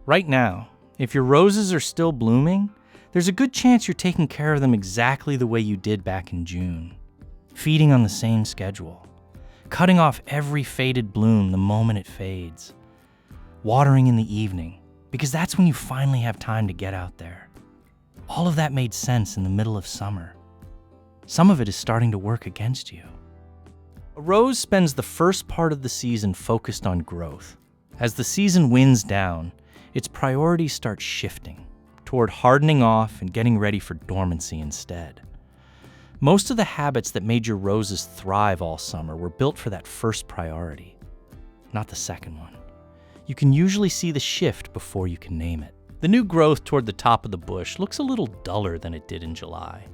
Right now, if your roses are still blooming, there's a good chance you're taking care of them exactly the way you did back in June. Feeding on the same schedule. Cutting off every faded bloom the moment it fades. Watering in the evening, because that's when you finally have time to get out there. All of that made sense in the middle of summer. Some of it is starting to work against you. A rose spends the first part of the season focused on growth. As the season winds down, its priorities start shifting toward hardening off and getting ready for dormancy instead. Most of the habits that made your roses thrive all summer were built for that first priority, not the second one. You can usually see the shift before you can name it. The new growth toward the top of the bush looks a little duller than it did in July.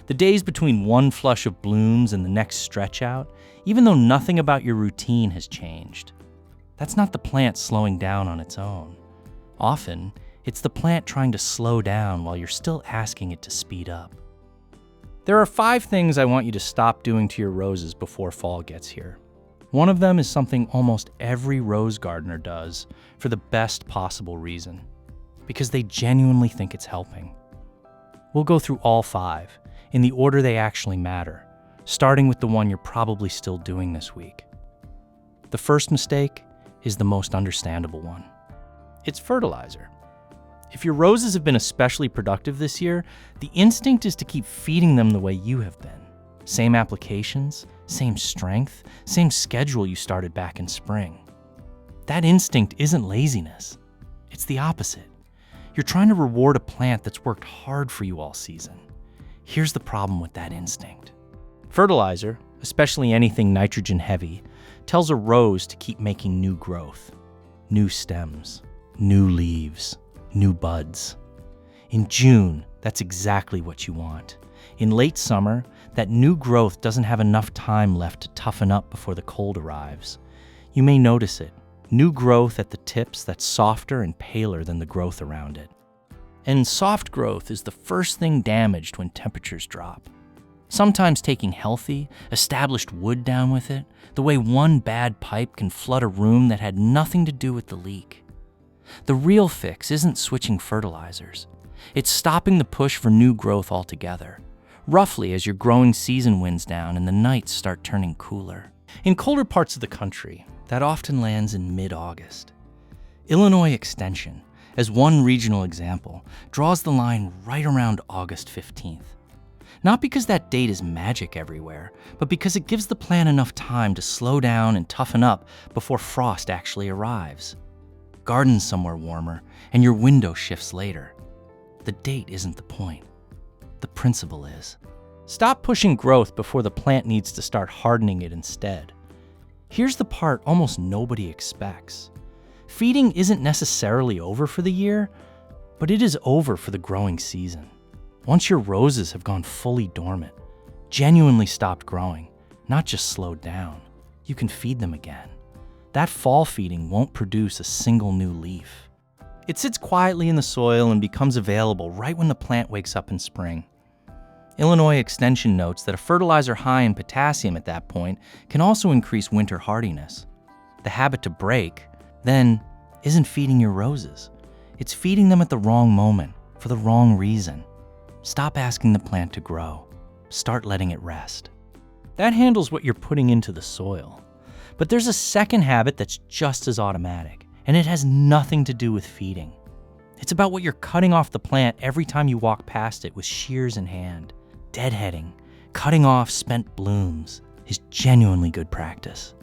The days between one flush of blooms and the next stretch out, even though nothing about your routine has changed. That's not the plant slowing down on its own. Often, it's the plant trying to slow down while you're still asking it to speed up. There are 5 things I want you to stop doing to your roses before fall gets here. One of them is something almost every rose gardener does for the best possible reason, because they genuinely think it's helping. We'll go through all 5 in the order they actually matter, starting with the one you're probably still doing this week. The first mistake is the most understandable one. It's fertilizer. If your roses have been especially productive this year, the instinct is to keep feeding them the way you have been. Same applications, same strength, same schedule you started back in spring. That instinct isn't laziness. It's the opposite. You're trying to reward a plant that's worked hard for you all season. Here's the problem with that instinct. Fertilizer, especially anything nitrogen heavy, tells a rose to keep making new growth, new stems, new leaves, new buds. In June, that's exactly what you want. In late summer, that new growth doesn't have enough time left to toughen up before the cold arrives. You may notice it. New growth at the tips that's softer and paler than the growth around it. And soft growth is the first thing damaged when temperatures drop. Sometimes taking healthy, established wood down with it, the way one bad pipe can flood a room that had nothing to do with the leak. The real fix isn't switching fertilizers. It's stopping the push for new growth altogether, roughly as your growing season winds down and the nights start turning cooler. In colder parts of the country, that often lands in mid-August. Illinois Extension, as one regional example, draws the line right around August 15th. Not because that date is magic everywhere, but because it gives the plant enough time to slow down and toughen up before frost actually arrives. Garden somewhere warmer, and your window shifts later. The date isn't the point. The principle is. Stop pushing growth before the plant needs to start hardening it instead. Here's the part almost nobody expects. Feeding isn't necessarily over for the year, but it is over for the growing season. Once your roses have gone fully dormant, genuinely stopped growing, not just slowed down, you can feed them again. That fall feeding won't produce a single new leaf. It sits quietly in the soil and becomes available right when the plant wakes up in spring. Illinois Extension notes that a fertilizer high in potassium at that point can also increase winter hardiness. The habit to break, then, isn't feeding your roses. It's feeding them at the wrong moment, for the wrong reason. Stop asking the plant to grow. Start letting it rest. That handles what you're putting into the soil. But there's a second habit that's just as automatic, and it has nothing to do with feeding. It's about what you're cutting off the plant every time you walk past it with shears in hand. Deadheading, cutting off spent blooms, is genuinely good practice.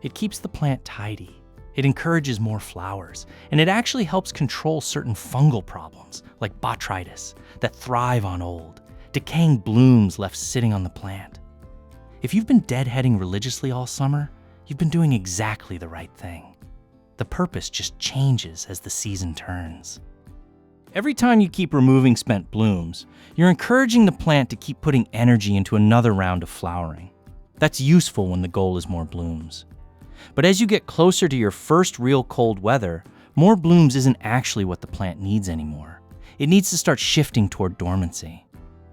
It keeps the plant tidy. It encourages more flowers, and it actually helps control certain fungal problems, like botrytis, that thrive on old, decaying blooms left sitting on the plant. If you've been deadheading religiously all summer, you've been doing exactly the right thing. The purpose just changes as the season turns. Every time you keep removing spent blooms, you're encouraging the plant to keep putting energy into another round of flowering. That's useful when the goal is more blooms. But as you get closer to your first real cold weather, more blooms isn't actually what the plant needs anymore. It needs to start shifting toward dormancy.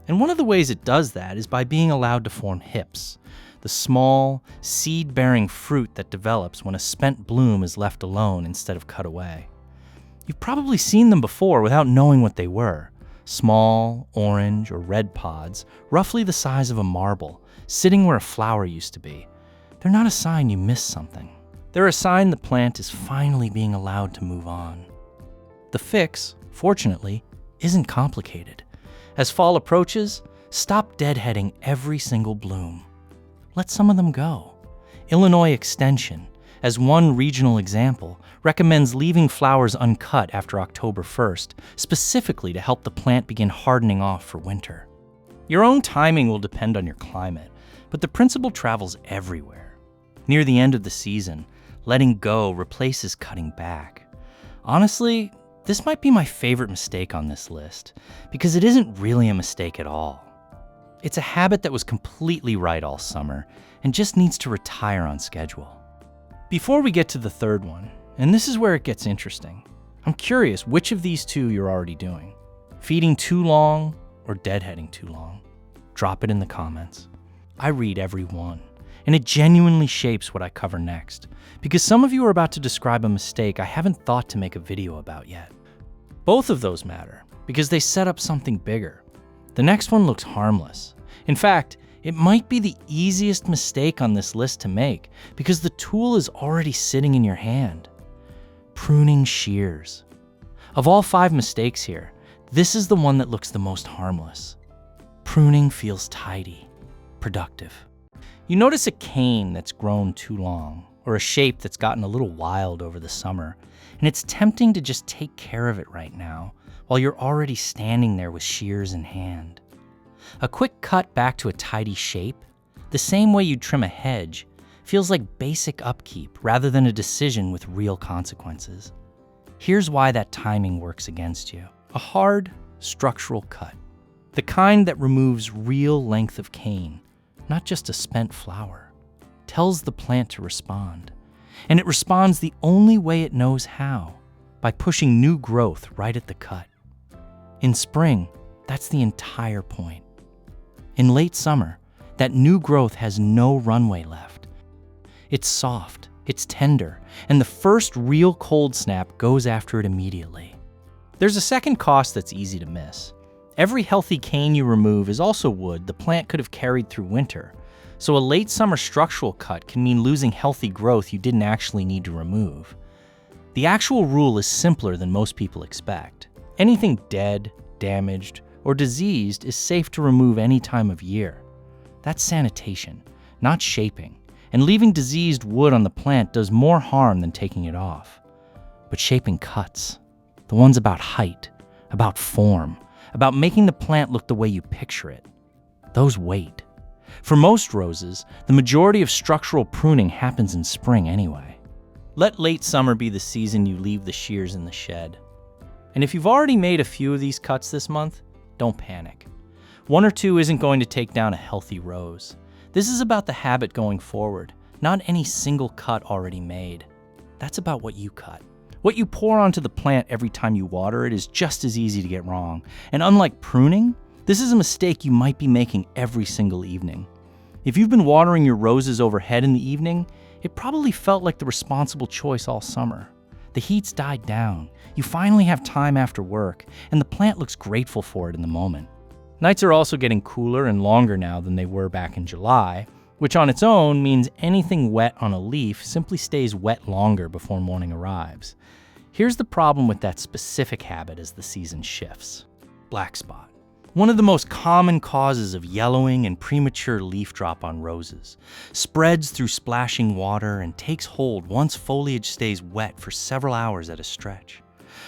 And one of the ways it does that is by being allowed to form hips, the small, seed-bearing fruit that develops when a spent bloom is left alone instead of cut away. You've probably seen them before without knowing what they were. Small, orange, or red pods, roughly the size of a marble, sitting where a flower used to be. They're not a sign you missed something. They're a sign the plant is finally being allowed to move on. The fix, fortunately, isn't complicated. As fall approaches, stop deadheading every single bloom. Let some of them go. Illinois Extension, as one regional example, recommends leaving flowers uncut after October 1st, specifically to help the plant begin hardening off for winter. Your own timing will depend on your climate, but the principle travels everywhere. Near the end of the season, letting go replaces cutting back. Honestly, this might be my favorite mistake on this list, because it isn't really a mistake at all. It's a habit that was completely right all summer and just needs to retire on schedule. Before we get to the third one, and this is where it gets interesting, I'm curious which of these two you're already doing. Feeding too long or deadheading too long? Drop it in the comments. I read every one, and it genuinely shapes what I cover next, because some of you are about to describe a mistake I haven't thought to make a video about yet. Both of those matter, because they set up something bigger. The next one looks harmless. In fact, it might be the easiest mistake on this list to make because the tool is already sitting in your hand. Pruning shears. Of all 5 mistakes here, this is the one that looks the most harmless. Pruning feels tidy, productive. You notice a cane that's grown too long, or a shape that's gotten a little wild over the summer, and it's tempting to just take care of it right now while you're already standing there with shears in hand. A quick cut back to a tidy shape, the same way you'd trim a hedge, feels like basic upkeep rather than a decision with real consequences. Here's why that timing works against you. A hard, structural cut. The kind that removes real length of cane, not just a spent flower, tells the plant to respond. And it responds the only way it knows how, by pushing new growth right at the cut. In spring, that's the entire point. In late summer, that new growth has no runway left. It's soft, it's tender, and the first real cold snap goes after it immediately. There's a second cost that's easy to miss. Every healthy cane you remove is also wood the plant could have carried through winter, so a late summer structural cut can mean losing healthy growth you didn't actually need to remove. The actual rule is simpler than most people expect. Anything dead, damaged, or diseased is safe to remove any time of year. That's sanitation, not shaping, and leaving diseased wood on the plant does more harm than taking it off. But shaping cuts, the ones about height, about form, about making the plant look the way you picture it, those wait. For most roses, the majority of structural pruning happens in spring anyway. Let late summer be the season you leave the shears in the shed. And if you've already made a few of these cuts this month, don't panic. 1 or 2 isn't going to take down a healthy rose. This is about the habit going forward, not any single cut already made. That's about what you cut. What you pour onto the plant every time you water it is just as easy to get wrong. And unlike pruning, this is a mistake you might be making every single evening. If you've been watering your roses overhead in the evening, it probably felt like the responsible choice all summer. The heat's died down, you finally have time after work, and the plant looks grateful for it in the moment. Nights are also getting cooler and longer now than they were back in July, which on its own means anything wet on a leaf simply stays wet longer before morning arrives. Here's the problem with that specific habit as the season shifts. Black spot. One of the most common causes of yellowing and premature leaf drop on roses, spreads through splashing water and takes hold once foliage stays wet for several hours at a stretch.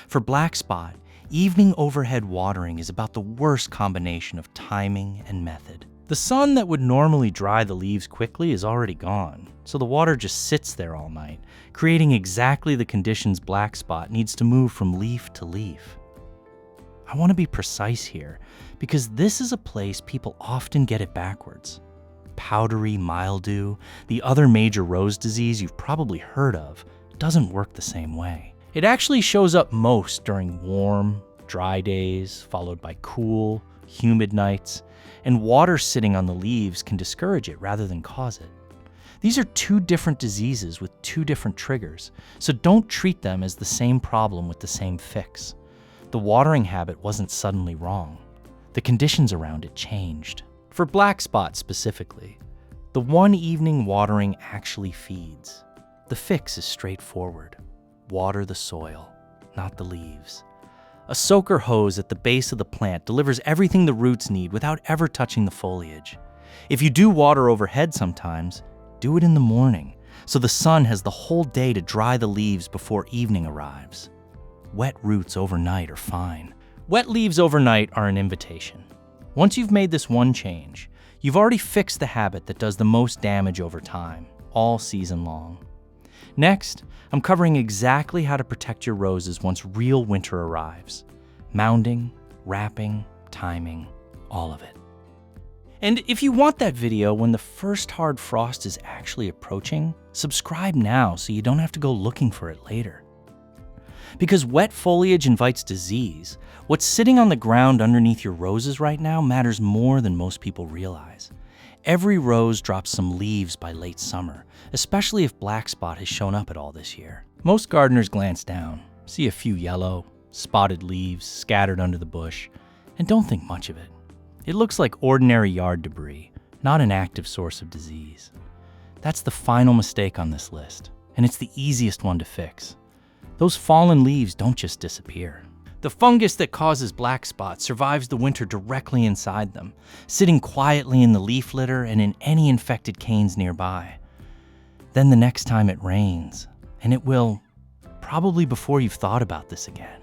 For black spot, evening overhead watering is about the worst combination of timing and method. The sun that would normally dry the leaves quickly is already gone, so the water just sits there all night, creating exactly the conditions black spot needs to move from leaf to leaf. I want to be precise here, because this is a place people often get it backwards. Powdery mildew, the other major rose disease you've probably heard of, doesn't work the same way. It actually shows up most during warm, dry days, followed by cool, humid nights, and water sitting on the leaves can discourage it rather than cause it. These are two different diseases with two different triggers, so don't treat them as the same problem with the same fix. The watering habit wasn't suddenly wrong. The conditions around it changed. For black spot specifically, the one evening watering actually feeds. The fix is straightforward. Water the soil, not the leaves. A soaker hose at the base of the plant delivers everything the roots need without ever touching the foliage. If you do water overhead sometimes, do it in the morning, so the sun has the whole day to dry the leaves before evening arrives. Wet roots overnight are fine. Wet leaves overnight are an invitation. Once you've made this one change, you've already fixed the habit that does the most damage over time, all season long. Next, I'm covering exactly how to protect your roses once real winter arrives. Mounding, wrapping, timing, all of it. And if you want that video when the first hard frost is actually approaching, subscribe now so you don't have to go looking for it later. Because wet foliage invites disease, what's sitting on the ground underneath your roses right now matters more than most people realize. Every rose drops some leaves by late summer, especially if black spot has shown up at all this year. Most gardeners glance down, see a few yellow, spotted leaves scattered under the bush, and don't think much of it. It looks like ordinary yard debris, not an active source of disease. That's the final mistake on this list, and it's the easiest one to fix. Those fallen leaves don't just disappear. The fungus that causes black spot survives the winter directly inside them, sitting quietly in the leaf litter and in any infected canes nearby. Then the next time it rains, and it will, probably before you've thought about this again,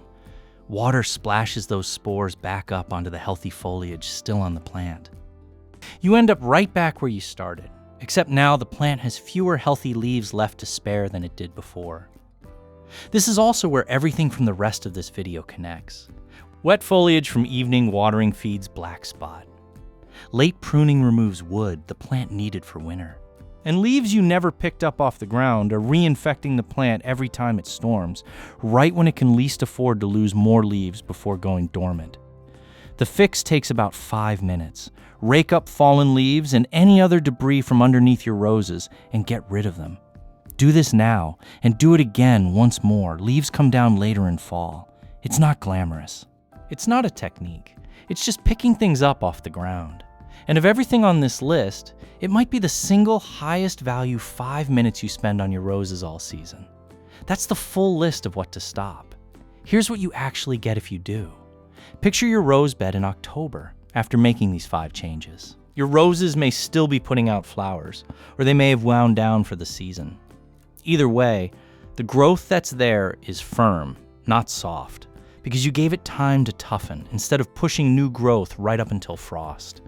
water splashes those spores back up onto the healthy foliage still on the plant. You end up right back where you started, except now the plant has fewer healthy leaves left to spare than it did before. This is also where everything from the rest of this video connects. Wet foliage from evening watering feeds black spot. Late pruning removes wood the plant needed for winter. And leaves you never picked up off the ground are reinfecting the plant every time it storms, right when it can least afford to lose more leaves before going dormant. The fix takes about 5 minutes. Rake up fallen leaves and any other debris from underneath your roses and get rid of them. Do this now, and do it again once more. Leaves come down later in fall. It's not glamorous. It's not a technique. It's just picking things up off the ground. And of everything on this list, it might be the single highest value 5 minutes you spend on your roses all season. That's the full list of what to stop. Here's what you actually get if you do. Picture your rose bed in October after making these 5 changes. Your roses may still be putting out flowers, or they may have wound down for the season. Either way, the growth that's there is firm, not soft, because you gave it time to toughen instead of pushing new growth right up until frost.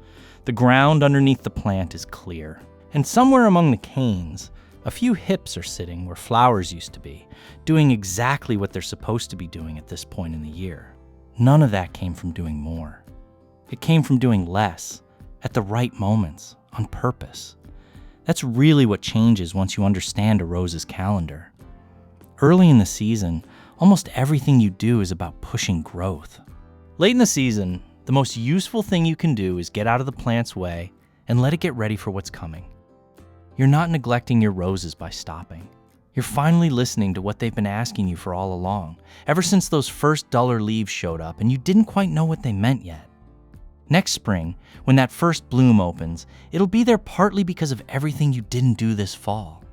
The ground underneath the plant is clear, and somewhere among the canes, a few hips are sitting where flowers used to be, doing exactly what they're supposed to be doing at this point in the year. None of that came from doing more. It came from doing less, at the right moments, on purpose. That's really what changes once you understand a rose's calendar. Early in the season, almost everything you do is about pushing growth. Late in the season, the most useful thing you can do is get out of the plant's way and let it get ready for what's coming. You're not neglecting your roses by stopping. You're finally listening to what they've been asking you for all along, ever since those first duller leaves showed up and you didn't quite know what they meant yet. Next spring, when that first bloom opens, it'll be there partly because of everything you didn't do this fall.